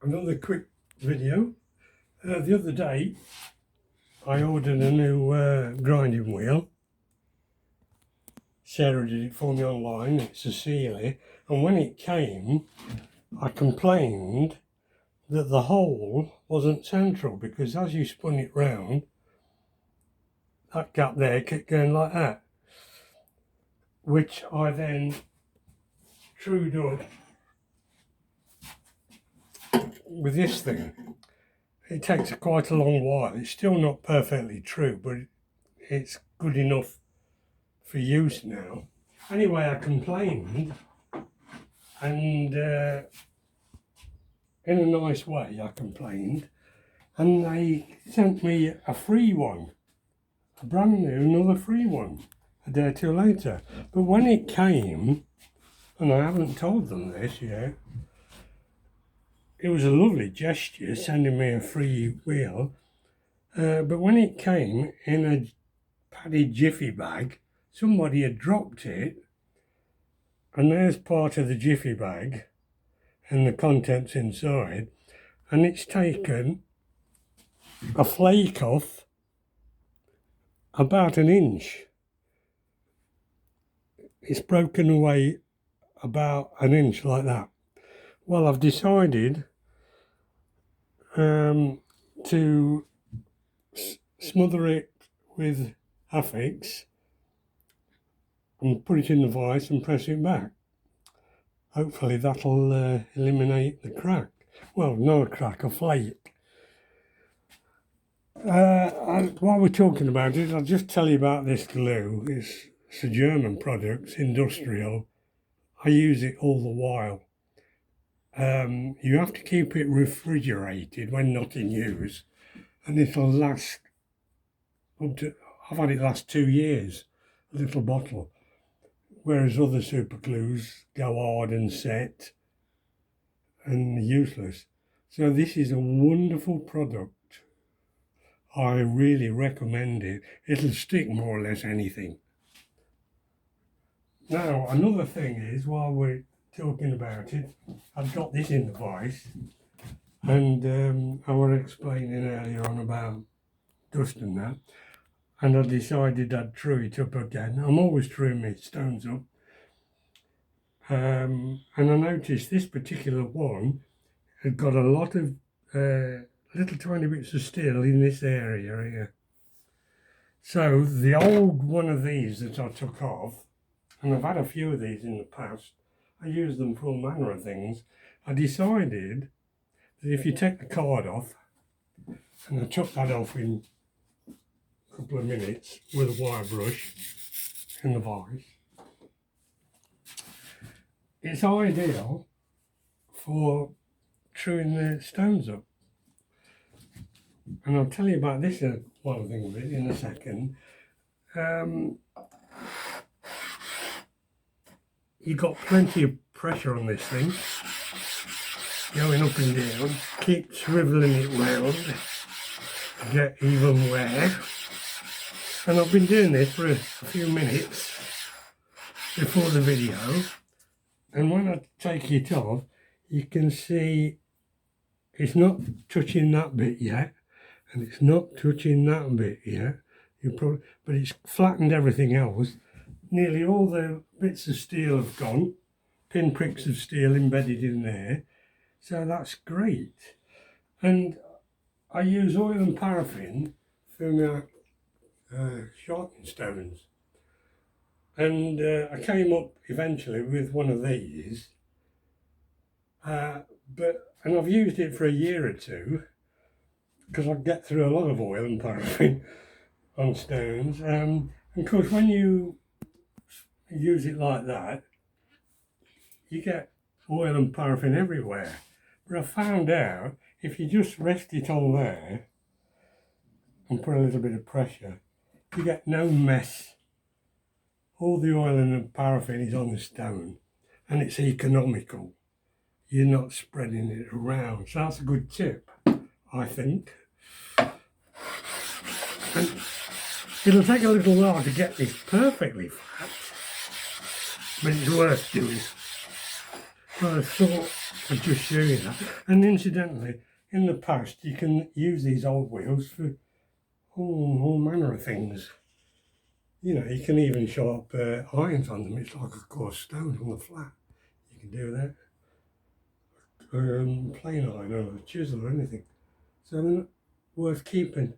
Another quick video. The other day I ordered a new grinding wheel. Sarah did it for me online. It's a Sealey, and when it came I complained that the hole wasn't central, because as you spun it round, that gap there kept going like that, which I then trued up with this thing. It takes quite a long while. It's still not perfectly true, but it's good enough for use now. Anyway, I complained, and in a nice way I complained, and they sent me a free one, a brand new, another free one, a day or two later. But when it came, and I haven't told them this yet, it was a lovely gesture sending me a free wheel, but when it came in a padded jiffy bag, somebody had dropped it, and there's part of the jiffy bag and the contents inside, and it's taken a flake off about an inch. It's broken away about an inch like that. Well, I've decided to smother it with Affix and put it in the vise and press it back. Hopefully that'll eliminate the crack. Well, not a crack, a flake. While we're talking about it, I'll just tell you about this glue. It's a German product, it's industrial. I use it all the while. You have to keep it refrigerated when not in use, and it'll last up to, I've had it last 2 years, a little bottle, whereas other super glues go hard and set and useless. So this is a wonderful product. I really recommend it. It'll stick more or less anything. Now, another thing is, while we're talking about it, I've got this in the vise, and I was explaining earlier on about dust and that, and I decided I'd true it up again. I'm always truing my stones up, and I noticed this particular one had got a lot of little tiny bits of steel in this area here. So the old one of these that I took off, and I've had a few of these in the past, I use them for all manner of things. I decided that if you take the card off, and I took that off in a couple of minutes with a wire brush in the vise, it's ideal for truing the stones up. And I'll tell you about this one thing of it in a second. You've got plenty of pressure on this thing, going up and down. Keep swiveling it round to get even wear. And I've been doing this for a few minutes before the video, and when I take it off, you can see it's not touching that bit yet, and it's not touching that bit yet. But it's flattened everything else. Nearly all the bits of steel have gone, pinpricks of steel embedded in there, so that's great. And I use oil and paraffin for my sharpening stones. And I came up eventually with one of these, and I've used it for a year or two, because I get through a lot of oil and paraffin on stones. And of course, when you use it like that, you get oil and paraffin everywhere. But I found out if you just rest it on there and put a little bit of pressure, you get no mess. All the oil and the paraffin is on the stone, and it's economical. You're not spreading it around. So that's a good tip, I think. And it'll take a little while to get this perfectly flat, but it's worth doing. I thought I'll just show you that. And incidentally, in the past, you can use these old wheels for all manner of things. You know, you can even sharp irons on them. It's like a coarse stone on the flat. You can do that. Plain iron or a chisel or anything. So they're worth keeping.